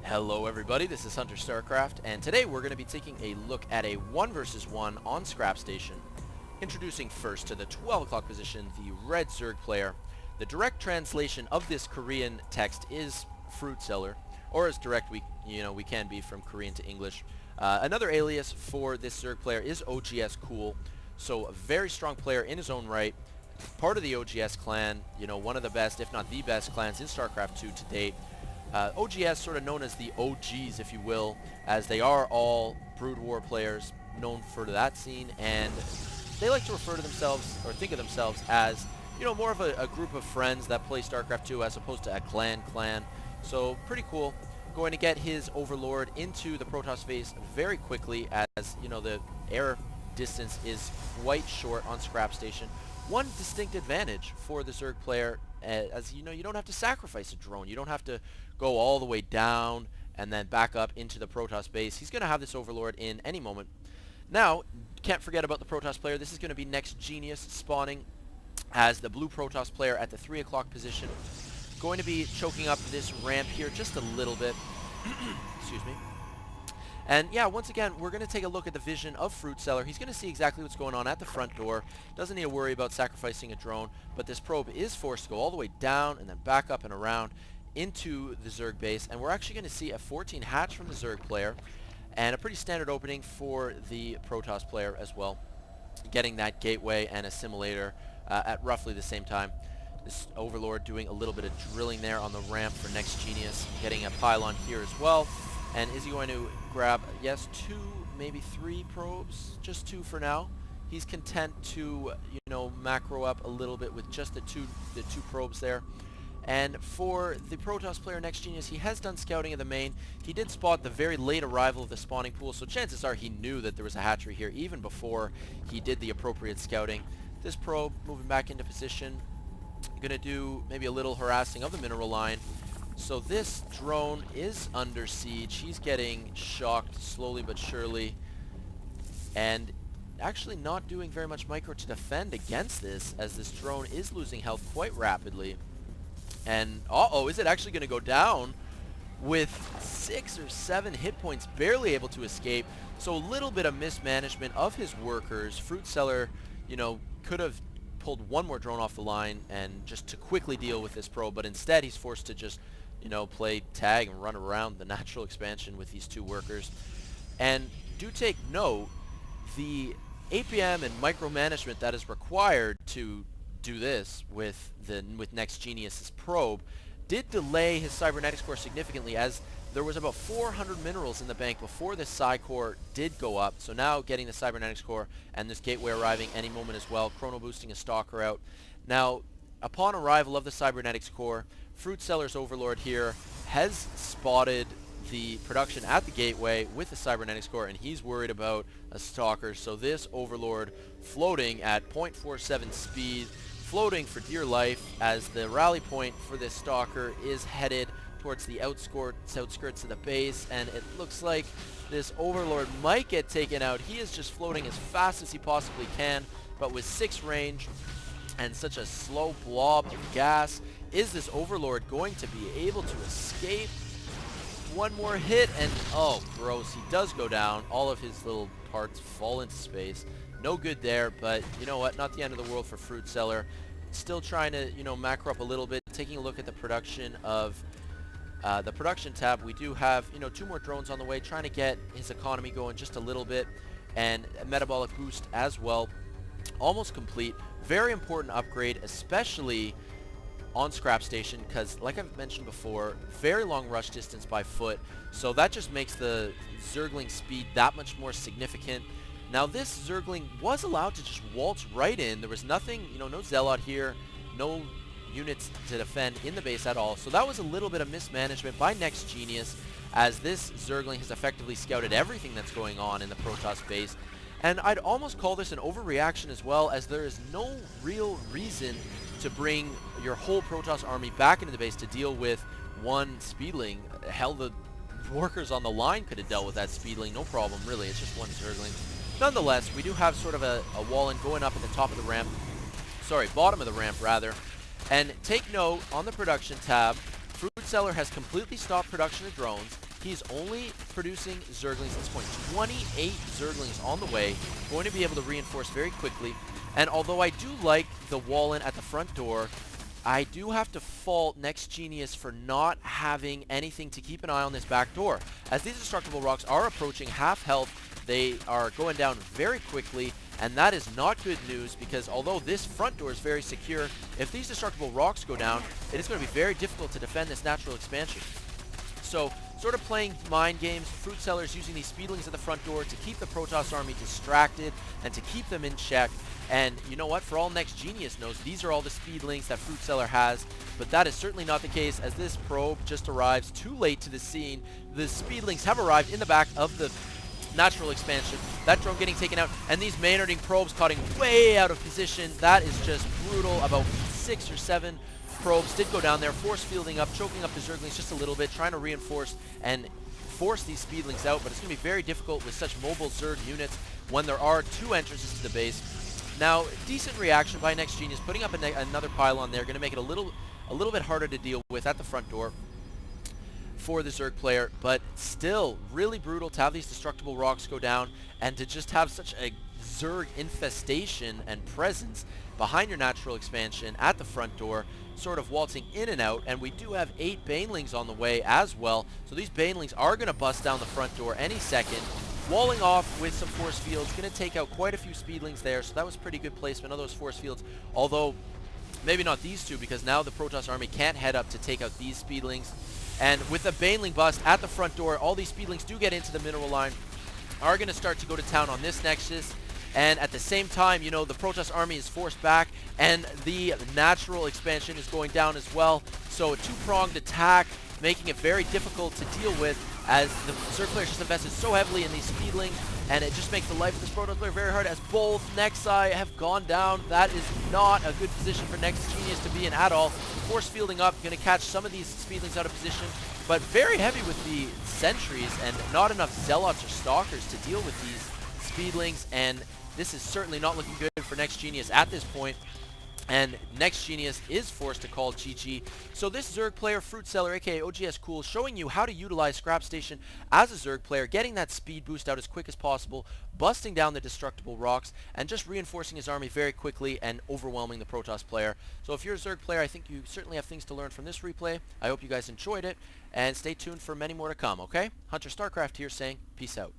Hello everybody, this is Hunter Starcraft, and today we're going to be taking a look at a 1 versus 1 on Scrap Station. Introducing first to the 12 o'clock position, the Red Zerg player. The direct translation of this Korean text is Fruitseller, or as direct we can be from Korean to English. Another alias for this Zerg player is oGs.Cool, so a very strong player in his own right. Part of the OGS clan, one of the best, if not the best clans in Starcraft 2 to date. OGS sort of known as the OGs, if you will, as they are all Brood War players known for that scene, and they like to refer to themselves, or think of themselves as, more of a group of friends that play Starcraft 2 as opposed to a clan. So, pretty cool. Going to get his Overlord into the Protoss base very quickly as, the air distance is quite short on Scrap Station. One distinct advantage for the Zerg player, as you don't have to sacrifice a drone. You don't have to go all the way down and then back up into the Protoss base. He's going to have this Overlord in any moment. Now, can't forget about the Protoss player. This is going to be NEXGenius spawning as the blue Protoss player at the 3 o'clock position. Going to be choking up this ramp here just a little bit. Excuse me. And yeah, once again, we're going to take a look at the vision of Fruitseller. He's going to see exactly what's going on at the front door. Doesn't need to worry about sacrificing a drone, but this probe is forced to go all the way down and then back up and around into the Zerg base. And we're actually going to see a 14 hatch from the Zerg player and a pretty standard opening for the Protoss player as well, getting that gateway and assimilator at roughly the same time. This Overlord doing a little bit of drilling there on the ramp for NEXGenius, getting a pylon here as well. And is he going to grab, yes, 2, maybe 3 probes? Just 2 for now. He's content to, macro up a little bit with just the two probes there. And for the Protoss player NEXGenius, he has done scouting of the main. He did spot the very late arrival of the spawning pool, so chances are he knew that there was a hatchery here even before he did the appropriate scouting. This probe moving back into position. Gonna do maybe a little harassing of the mineral line. So this drone is under siege. He's getting shocked slowly but surely, and actually not doing very much micro to defend against this, as this drone is losing health quite rapidly. And is it actually going to go down with 6 or 7 hit points, barely able to escape? So a little bit of mismanagement of his workers. Fruitseller, could have pulled one more drone off the line and just to quickly deal with this probe, but instead he's forced to just play tag and run around the natural expansion with these 2 workers. And do take note, the APM and micromanagement that is required to do this with NEXGenius's probe did delay his cybernetics core significantly, as there was about 400 minerals in the bank before the Psi core did go up. So now getting the cybernetics core and this gateway arriving any moment as well, chrono boosting a stalker out. Now, upon arrival of the cybernetics core, Fruitseller's Overlord here has spotted the production at the gateway with the cybernetics core, and he's worried about a stalker. So this Overlord floating at 0.47 speed, floating for dear life, as the rally point for this stalker is headed towards the outskirts of the base, and it looks like this Overlord might get taken out. He is just floating as fast as he possibly can, but with 6 range and such a slow blob of gas, is this Overlord going to be able to escape? One more hit, and oh, gross, he does go down. All of his little parts fall into space. No good there, but you know what? Not the end of the world for Fruitseller. Still trying to, macro up a little bit. Taking a look at the production of the production tab, we do have, 2 more drones on the way, trying to get his economy going just a little bit, and a metabolic boost as well. Almost complete. Very important upgrade, especially on Scrap Station, because like I've mentioned before, very long rush distance by foot, so that just makes the Zergling speed that much more significant. Now this Zergling was allowed to just waltz right in. There was nothing, no Zealot here, no units to defend in the base at all, so that was a little bit of mismanagement by NEXGenius, as this Zergling has effectively scouted everything that's going on in the Protoss base. And I'd almost call this an overreaction as well, as there is no real reason to bring your whole Protoss army back into the base to deal with one Speedling. Hell, the workers on the line could have dealt with that Speedling, no problem really, it's just one Zergling. Nonetheless, we do have sort of a wall-in going up at the top of the ramp, bottom of the ramp rather. And take note, on the production tab, Fruitseller has completely stopped production of drones. He's only producing Zerglings at this point. 28 Zerglings on the way, going to be able to reinforce very quickly. And although I do like the wall-in at the front door, I do have to fault NEXGenius for not having anything to keep an eye on this back door. As these destructible rocks are approaching half health, they are going down very quickly, and that is not good news because although this front door is very secure, if these destructible rocks go down, it is going to be very difficult to defend this natural expansion. So, sort of playing mind games, Fruitsellers using these speedlings at the front door to keep the Protoss army distracted and to keep them in check. And you know what? For all NEXGenius knows, these are all the speedlings that Fruitseller has, but that is certainly not the case as this probe just arrives too late to the scene. The speedlings have arrived in the back of the natural expansion. That drone getting taken out, and these Maynarding probes cutting way out of position. That is just brutal. About 6 or 7 probes did go down there, force fielding up, choking up the Zerglings just a little bit, trying to reinforce and force these speedlings out, but it's going to be very difficult with such mobile Zerg units when there are 2 entrances to the base. Now, decent reaction by NEXGenius, putting up another pylon there, going to make it a little bit harder to deal with at the front door for the Zerg player, but still really brutal to have these destructible rocks go down and to just have such a Zerg infestation and presence behind your natural expansion at the front door, sort of waltzing in and out. And we do have 8 Banelings on the way as well, so these Banelings are going to bust down the front door any second, walling off with some force fields, going to take out quite a few speedlings there, so that was pretty good placement of those force fields, although maybe not these 2 because now the Protoss army can't head up to take out these speedlings. And with the Baneling bust at the front door, all these speedlings do get into the mineral line, are going to start to go to town on this Nexus. And at the same time, you know, the Protoss army is forced back, and the natural expansion is going down as well. So a 2-pronged attack, making it very difficult to deal with as the Zerg players just invested so heavily in these speedlings, and it just makes the life of this Protoss player very hard as both Nexi have gone down. That is not a good position for NEXGenius to be in at all. Force fielding up, going to catch some of these speedlings out of position, but very heavy with the sentries and not enough zealots or stalkers to deal with these speedlings, and this is certainly not looking good for NEXGenius at this point. And NEXGenius is forced to call GG. So this Zerg player, Fruitseller, aka oGs.Cool, showing you how to utilize Scrap Station as a Zerg player, getting that speed boost out as quick as possible, busting down the destructible rocks, and just reinforcing his army very quickly and overwhelming the Protoss player. So if you're a Zerg player, I think you certainly have things to learn from this replay. I hope you guys enjoyed it, and stay tuned for many more to come, okay? Hunter Starcraft here saying, peace out.